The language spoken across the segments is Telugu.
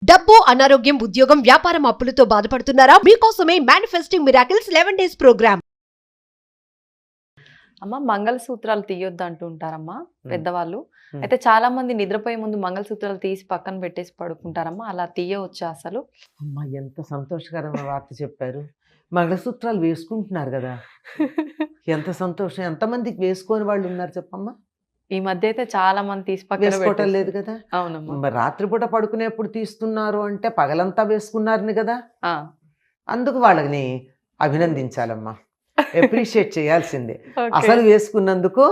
డబ్బు, అనారోగ్యం, ఉద్యోగం, వ్యాపారం అప్పులతో బాధపడుతున్నారా? మీకోసమే మేనిఫెస్టింగ్ మిరాకిల్స్ 11 డేస్ ప్రోగ్రామ్. అమ్మ మంగళసూత్రాలు తీయొద్దు అంటూ ఉంటారమ్మా పెద్దవాళ్ళు. Hmm. అయితే చాలా మంది నిద్రపోయే ముందు మంగళసూత్రాలు తీసి పక్కన పెట్టేసి పడుకుంటారమ్మా. అలా తీయవచ్చా అసలు? అమ్మా ఎంత సంతోషకరమైన వార్త చెప్పారు. మంగళసూత్రాలు వేసుకుంటున్నారు కదా, ఎంత సంతోషం. ఎంతమందికి వేసుకోని వాళ్ళు ఉన్నారు చెప్పమ్మా? ఈ మధ్య అయితే చాలా మంది తీసి పక్కన వేసుకోవటం లేదు పెట్టేస్తారు. కదా. అవునమ్మా. మరి రాత్రిపూట పడుకునేప్పుడు తీస్తున్నారు అంటే పగలంతా వేసుకున్నారని కదా. ఆ, అందుకు వాళ్ళని అభినందించాలమ్మా, అప్రిషియేట్ చేయాల్సిందే. ఓకే. అసలు వేసుకున్నందుకు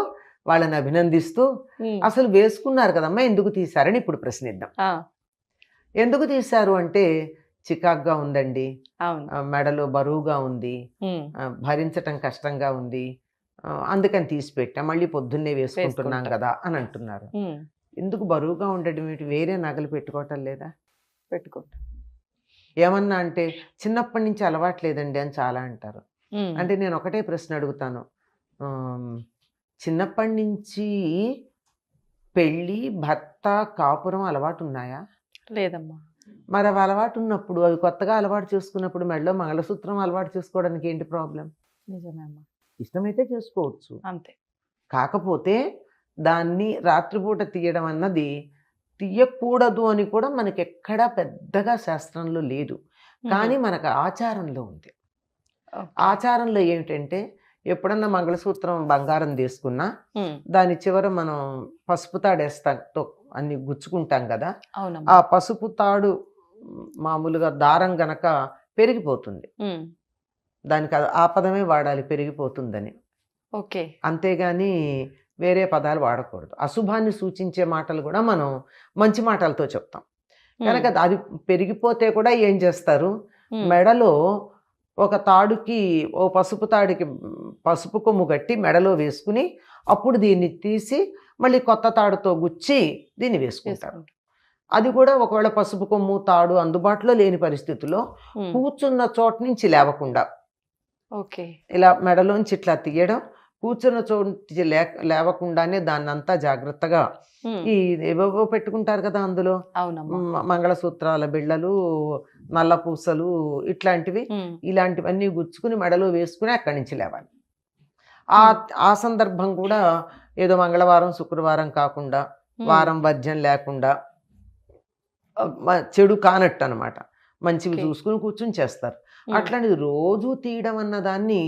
వాళ్ళని అభినందిస్తూ, ఉమ్, అసలు వేసుకున్నారు కదమ్మా ఎందుకు తీశారని ఇప్పుడు ప్రశ్నిద్దాం. ఆ, ఎందుకు తీశారు అంటే చికాగ్గా ఉందండి, అవును. మెడలో బరువుగా ఉంది, ఉమ్, భరించటం కష్టంగా ఉంది, అందుకని తీసి పెట్టా, మళ్ళీ పొద్దున్నే వేసుకుంటున్నాం వేసుకుంటాం. కదా అని అంటున్నారు. ఉమ్, ఎందుకు బరువుగా ఉండడం ఏంటి? వేరే నగలు పెట్టుకోవటం లేదా? పెట్టుకుంటా. ఏమన్నా అంటే చిన్నప్పటి నుంచి అలవాటు లేదండి అని చాలా అంటారు. ఉమ్, అంటే నేను ఒకటే ప్రశ్న అడుగుతాను, ఆమ్, చిన్నప్పటి నుంచి పెళ్ళి, భర్త, కాపురం అలవాటు ఉన్నాయా? లేదమ్మా. మరి అవి అలవాటు ఉన్నప్పుడు, అవి కొత్తగా అలవాటు చేసుకున్నప్పుడు మెడలో మంగళసూత్రం అలవాటు చేసుకోవడానికి ఏంటి ప్రాబ్లం? నిజమే అమ్మా. ఇష్టమైతే చేసుకోవచ్చు. అంతే. కాకపోతే దాన్ని రాత్రిపూట తీయడం అన్నది తీయకూడదు అని కూడా మనకి ఎక్కడా పెద్దగా శాస్త్రంలో లేదు, కానీ మనకు ఆచారంలో ఉంది. ఓకే. ఆచారంలో ఏమిటంటే ఎప్పుడన్నా మంగళసూత్రం బంగారం తీసుకున్నా ఉమ్, దాని చివర మనం పసుపు తాడేస్తాం, అన్ని గుచ్చుకుంటాం కదా. అవునమ్మా. ఆ పసుపు తాడు మామూలుగా దారం గనక పెరిగిపోతుంది, ఉమ్, దానికి ఆ పదమే వాడాలి, పెరిగిపోతుందని. ఓకే. అంతేగాని వేరే పదాలు వాడకూడదు. అశుభాన్ని సూచించే మాటలు కూడా మనం మంచి మాటలతో చెప్తాం కనుక అది పెరిగిపోతే కూడా ఏం చేస్తారు, మెడలో ఒక తాడుకి, ఓ పసుపు తాడుకి పసుపు కొమ్ము కట్టి మెడలో వేసుకుని అప్పుడు దీన్ని తీసి మళ్ళీ కొత్త తాడుతో గుచ్చి దీన్ని వేసుకుంటారు. అది కూడా ఒకవేళ పసుపు కొమ్ము తాడు అందుబాటులో లేని పరిస్థితుల్లో కూర్చున్న చోట నుంచి లేవకుండా ఓకే. ఇలా మెడలోంచి ఇట్లా తీయడం, కూర్చున్న చోటు లేవకుండానే దాన్ని అంతా జాగ్రత్తగా ఈ ఏవేవో పెట్టుకుంటారు కదా అందులో, అవునమ్మా. మంగళసూత్రాల బిళ్ళలు, నల్ల పూసలు, ఇట్లాంటివి, ఇలాంటివన్నీ గుచ్చుకుని మెడలో వేసుకుని అక్కడి నుంచి లేవాలి. ఆ సందర్భం కూడా ఏదో మంగళవారం శుక్రవారం కాకుండా, వారం వర్జ్యం లేకుండా, చెడు కానట్టు అనమాట, మంచివి ఓకే. చూసుకుని కూర్చుని చేస్తారు. అట్లాంటిది రోజు తీయడం అన్న దాన్ని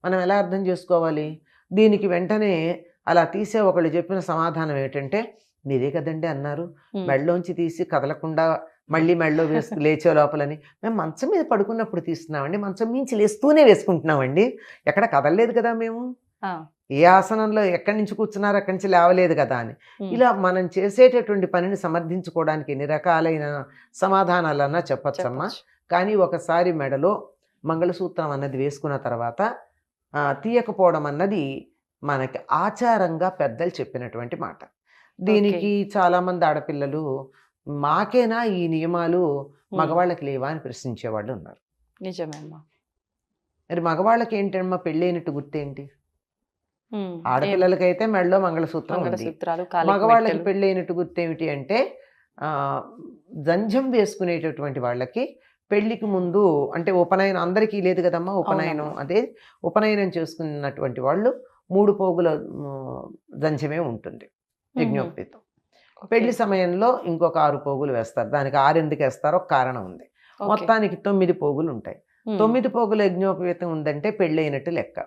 మనం ఎలా అర్థం చేసుకోవాలి? దీనికి వెంటనే అలా తీసే ఒకళ్ళు చెప్పిన సమాధానం ఏంటంటే, మీరే కదండి అన్నారు మెడలోంచి తీసి కదలకుండా మళ్ళీ మెడలో లేచే లోపలని. మేము మంచం మీద పడుకున్నప్పుడు తీస్తున్నామండి, మంచం మించి లేస్తూనే వేసుకుంటున్నామండి, ఎక్కడ కదలలేదు కదా మేము, ఏ ఆసనంలో ఎక్కడి నుంచి కూర్చున్నారు అక్కడి నుంచి లేవలేదు కదా అని. ఇలా మనం చేసేటటువంటి పనిని సమర్థించుకోవడానికి ఎన్ని రకాలైన సమాధానాలన్నా చెప్పచ్చమ్మా. కానీ ఒకసారి మెడలో మంగళసూత్రం అన్నది వేసుకున్న తర్వాత తీయకపోవడం అన్నది మనకి ఆచారంగా పెద్దలు చెప్పినటువంటి మాట. దీనికి చాలామంది ఆడపిల్లలు మాకేనా ఈ నియమాలు, మగవాళ్ళకి లేవా అని ప్రశ్నించేవాళ్ళు ఉన్నారు. నిజమే అమ్మా. మరి మగవాళ్ళకి ఏంటమ్మా పెళ్ళైనట్టు గుర్తేంటి? ఆడపిల్లలకైతే మెడలో మంగళసూత్రం ఉంది, మంగళసూత్రాలు, మగవాళ్ళకి పెళ్ళైనట్టు గుర్తేమిటి అంటే జంధ్యం వేసుకునేటటువంటి వాళ్ళకి పెళ్లికి ముందు, అంటే ఉపనయనం అందరికీ లేదు కదమ్మా, ఉపనయనం అదే ఉపనయనం చేసుకున్నటువంటి వాళ్ళు 3 పోగుల జంధ్యమే ఉంటుంది యజ్ఞోపవీతం. పెళ్లి సమయంలో ఇంకొక 6 పోగులు వేస్తారు. దానికి 6 ఎందుకు వేస్తారో కారణం ఉంది. మొత్తానికి 9 పోగులు ఉంటాయి. 9 పోగుల యజ్ఞోపవీతం ఉందంటే పెళ్ళి అయినట్టు లెక్క.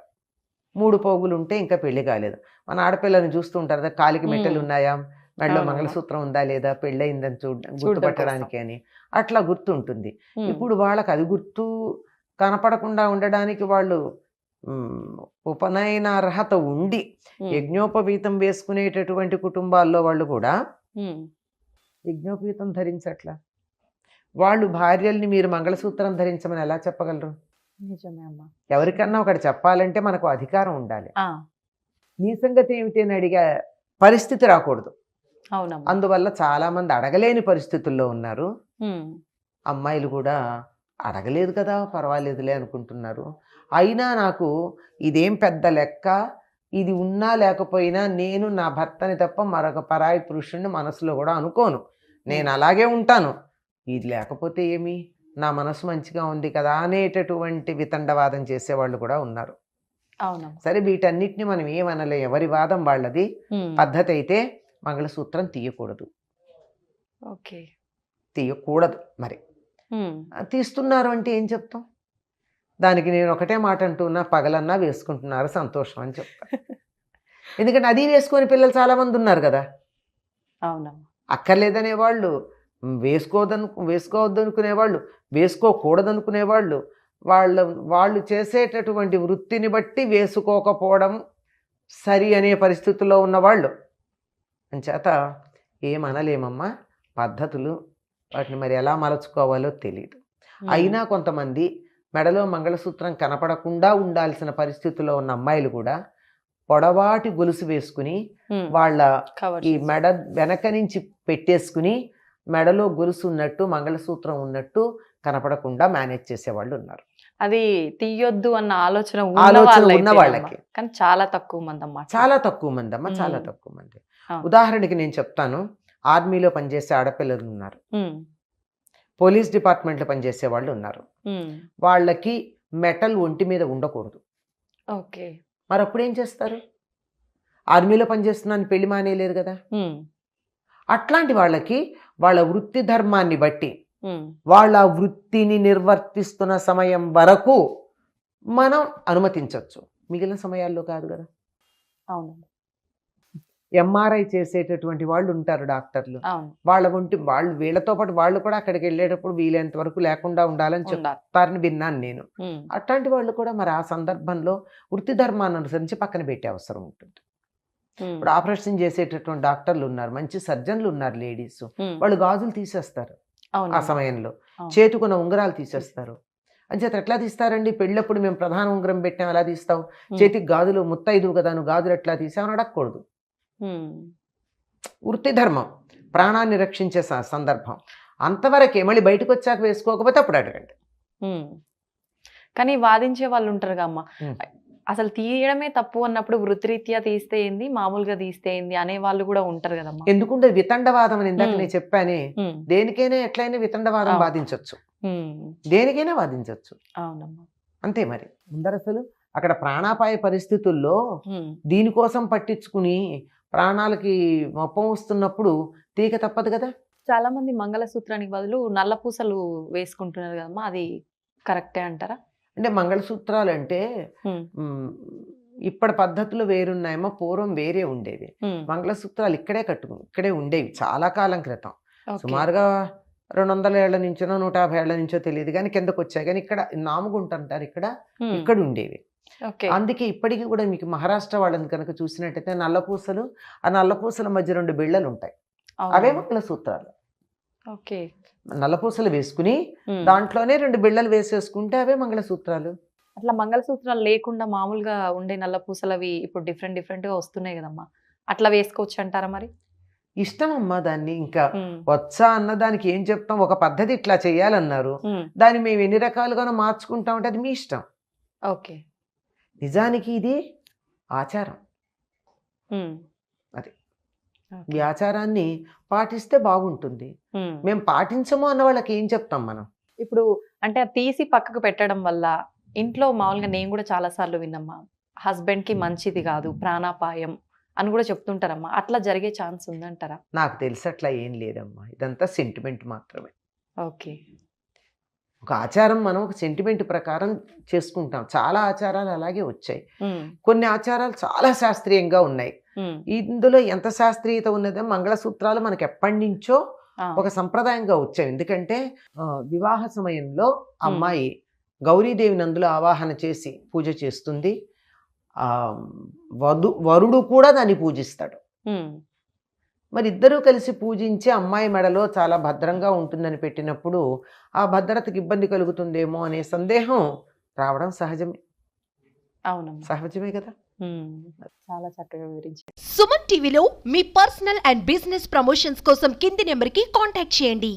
3 పోగులు ఉంటే ఇంకా పెళ్లి కాలేదు. మన ఆడపిల్లని చూస్తూ ఉంటారు కదా, కాలికి మెట్టెలు ఉన్నాయా, మెడలో మంగళసూత్రం ఉందా లేదా, పెళ్ళయిందని గుర్తుపట్టడానికి అని, అట్లా గుర్తుంటుంది. ఇప్పుడు వాళ్ళకి అది గుర్తు కనపడకుండా ఉండడానికి వాళ్ళు ఉపనయన అర్హత ఉండి యజ్ఞోపవీతం వేసుకునేటటువంటి కుటుంబాల్లో వాళ్ళు కూడా యజ్ఞోపవీతం ధరించట్లా. వాళ్ళు భార్యల్ని మీరు మంగళసూత్రం ధరించమని ఎలా చెప్పగలరు? నిజమే అమ్మా. ఎవరికన్నా ఒకటి చెప్పాలంటే మనకు అధికారం ఉండాలి. నీ సంగతి ఏమిటి అని అడిగే పరిస్థితి రాకూడదు. అవునమ్మా. అందువల్ల చాలా మంది అడగలేని పరిస్థితుల్లో ఉన్నారు. అమ్మాయిలు కూడా అడగలేదు కదా పర్వాలేదులే అనుకుంటున్నారు. అయినా నాకు ఇదేం పెద్ద లెక్క, ఇది ఉన్నా లేకపోయినా నేను నా భర్తని తప్ప మరొక పరాయి పురుషుణ్ణి మనసులో కూడా అనుకోను, నేను అలాగే ఉంటాను, ఇది లేకపోతే ఏమి, నా మనసు మంచిగా ఉంది కదా అనేటటువంటి వితండవాదం చేసేవాళ్ళు కూడా ఉన్నారు. అవునమ్మా. సరే వీటన్నిటిని మనం ఏమనలే, ఎవరి వాదం వాళ్ళది. పద్ధతి అయితే మంగళసూత్రం తీయకూడదు, ఓకే. తీయకూడదు. మరి తీస్తున్నారు అంటే ఏం చెప్తాం? దానికి నేను ఒకటే మాట అంటున్నా, పగలన్నా వేసుకుంటున్నారు, సంతోషం అని చెప్తా. ఎందుకంటే అది వేసుకొని పిల్లలు చాలామంది ఉన్నారు కదా. అవునమ్మా. అక్కర్లేదనే వాళ్ళు, వేసుకోవద్దు అనుకునేవాళ్ళు, వేసుకోకూడదనుకునేవాళ్ళు, వాళ్ళు చేసేటటువంటి వృత్తిని బట్టి వేసుకోకపోవడం సరి అనే పరిస్థితుల్లో ఉన్నవాళ్ళు. అంచేత ఏమనలేమమ్మా, పద్ధతులు వాటిని మరి ఎలా మలుచుకోవాలో తెలియదు. అయినా కొంతమంది మెడలో మంగళసూత్రం కనపడకుండా ఉండాల్సిన పరిస్థితుల్లో ఉన్న అమ్మాయిలు కూడా పొడవాటి గొలుసు వేసుకుని వాళ్ళ ఈ మెడ వెనక నుంచి పెట్టేసుకుని మెడలో గొలుసు ఉన్నట్టు మంగళసూత్రం ఉన్నట్టు కనపడకుండా మేనేజ్ చేసేవాళ్ళు ఉన్నారు. అది తీయొద్దు అన్న ఆలోచన ఉన్న వాళ్ళకి కానీ చాలా తక్కువ మంది అమ్మా, చాలా తక్కువ మంది అమ్మ, చాలా తక్కువ మంది. ఉదాహరణకి నేను చెప్తాను, ఆర్మీలో పనిచేసే ఆడపిల్లలు ఉన్నారు, పోలీస్ డిపార్ట్మెంట్లో పనిచేసే వాళ్ళు ఉన్నారు. వాళ్ళకి మెటల్ ఒంటి మీద ఉండకూడదు. ఓకే. మరి అప్పుడు ఏం చేస్తారు? ఆర్మీలో పనిచేస్తున్నాను పెళ్లి మానేయలేరు కదా. అట్లాంటి వాళ్ళకి వాళ్ళ వృత్తి ధర్మాన్ని బట్టి వాళ్ళ వృత్తిని నిర్వర్తిస్తున్న సమయం వరకు మనం అనుమతించవచ్చు, మిగిలిన సమయాల్లో కాదు కదా. అవును. ఎంఆర్ఐ చేసేటటువంటి వాళ్ళు ఉంటారు డాక్టర్లు, వాళ్ళు వీళ్ళతో పాటు వాళ్ళు కూడా అక్కడికి వెళ్ళేటప్పుడు వీలైనంత వరకు లేకుండా ఉండాలని చెప్తారని విన్నాను నేను. అట్లాంటి వాళ్ళు కూడా మరి ఆ సందర్భంలో వృత్తి ధర్మాన్ని అనుసరించి పక్కన పెట్టే అవసరం ఉంటుంది. ఇప్పుడు ఆపరేషన్ చేసేటటువంటి డాక్టర్లు ఉన్నారు, మంచి సర్జన్లు ఉన్నారు లేడీస్, వాళ్ళు గాజులు తీసేస్తారు ఆ సమయంలో, చేతుకున్న ఉంగరాలు తీసేస్తారు. అంచేత ఎట్లా తీస్తారండి? పెళ్ళప్పుడు మేము ప్రధాన ఉంగరం పెట్టాం ఎలా తీస్తావు, చేతికి గాజులు ముత్తైదువు కదా నువ్వు గాజులు ఎట్లా తీసావని అడగకూడదు. వృత్తి ధర్మం, ప్రాణాన్ని రక్షించే సందర్భం అంతవరకే, మళ్ళీ బయటకు వచ్చాక వేసుకోకపోతే అప్పుడు అడగండి. కానీ వాదించే వాళ్ళు ఉంటారు అమ్మ, అసలు తీయడమే తప్పు అన్నప్పుడు వృత్తిరీత్యా తీస్తే ఏంది, మామూలుగా తీస్తే ఏంది అనే వాళ్ళు కూడా ఉంటారు కదమ్మా. ఎందుకుంటే వితండవాదం అని ఇందాక నేను చెప్పానే, దేనికైనా ఎట్లయినా వితండవాదం వాదించవచ్చు, దేనికైనా వాదించవచ్చు. అవునమ్మా. అంతే. మరి ముందర అసలు అక్కడ ప్రాణాపాయ పరిస్థితుల్లో దీనికోసం పట్టించుకుని ప్రాణాలకి మొప్పం వస్తున్నప్పుడు తీక తప్పదు కదా. చాలా మంది మంగళసూత్రానికి బదులు నల్ల పూసలు వేసుకుంటున్నారు కదమ్మా, అది కరెక్టే అంటారా? అంటే మంగళసూత్రాలు అంటే ఇప్పటి పద్ధతులు వేరున్నాయేమో, పూర్వం వేరే ఉండేవి. మంగళసూత్రాలు ఇక్కడే ఉండేవి చాలా కాలం క్రితం, సుమారుగా 200 ఏళ్ల నుంచో 150 ఏళ్ల నుంచో తెలియదు కానీ కిందకు వచ్చాయి. కానీ ఇక్కడ నాముగుంటుంటారు, ఇక్కడ ఉండేవి. అందుకే ఇప్పటికీ కూడా మీకు మహారాష్ట్ర వాళ్ళని కనుక చూసినట్టయితే నల్లపూసలు, ఆ నల్లపూసల మధ్య 2 బిళ్ళలు ఉంటాయి, అవే మంగళసూత్రాలు. నల్లపూసలు వేసుకుని దాంట్లోనే 2 బిళ్ళలు వేసేసుకుంటే అవే మంగళసూత్రాలు. అట్లా మంగళసూత్రాలు లేకుండా మామూలుగా ఉండే నల్ల పూసలవి ఇప్పుడు డిఫరెంట్ గా వస్తున్నాయి కదమ్మా, అట్లా వేసుకోవచ్చు అంటారా? మరి ఇష్టం అమ్మా, దాన్ని ఇంకా వచ్చా అన్న దానికి ఏం చెప్తాం, ఒక పద్ధతి ఇట్లా చేయాలన్నారు, దాన్ని మేము ఎన్ని రకాలుగానో మార్చుకుంటామంటే అది మీ ఇష్టం. ఓకే. నిజానికి ఇది ఆచారం, అది ఈ ఆచారాన్ని పాటిస్తే బాగుంటుంది. మేము పాటించము అన్న వాళ్ళకి ఏం చెప్తాం మనం? ఇప్పుడు అంటే తీసి పక్కకు పెట్టడం వల్ల ఇంట్లో మామూలుగా నేను కూడా చాలా సార్లు విన్నమ్మా, హస్బెండ్ కి మంచిది కాదు, ప్రాణాపాయం అని కూడా చెప్తుంటారమ్మా, అట్లా జరిగే ఛాన్స్ ఉందంటారా? నాకు తెలిసి అట్లా ఏం లేదమ్మా, ఇదంతా సెంటిమెంట్ మాత్రమే. ఓకే. ఒక ఆచారం మనం ఒక సెంటిమెంట్ ప్రకారం చేసుకుంటాం, చాలా ఆచారాలు అలాగే వచ్చాయి. కొన్ని ఆచారాలు చాలా శాస్త్రీయంగా ఉన్నాయి, ఇందులో ఎంత శాస్త్రీయత ఉన్నదో మంగళసూత్రాలు మనకి ఎప్పటి నుంచో ఒక సంప్రదాయంగా వచ్చాయి. ఎందుకంటే వివాహ సమయంలో అమ్మాయి గౌరీదేవిని అందులో ఆవాహన చేసి పూజ చేస్తుంది, వరుడు కూడా దాన్ని పూజిస్తాడు. మరి ఇద్దరూ కలిసి పూజించి అమ్మాయి మెడలో చాలా భద్రంగా ఉంటుందని పెట్టినప్పుడు ఆ భద్రతకి ఇబ్బంది కలుగుతుందేమో అనే సందేహం రావడం సహజమే. అవునమ్మా, సహజమే కదా. చాలా చక్కగా వివరించారు. సుమన్ టీవీలో మీ పర్సనల్ అండ్ బిజినెస్ ప్రమోషన్స్ కోసం కింది నెంబర్కి కాంటాక్ట్ చేయండి.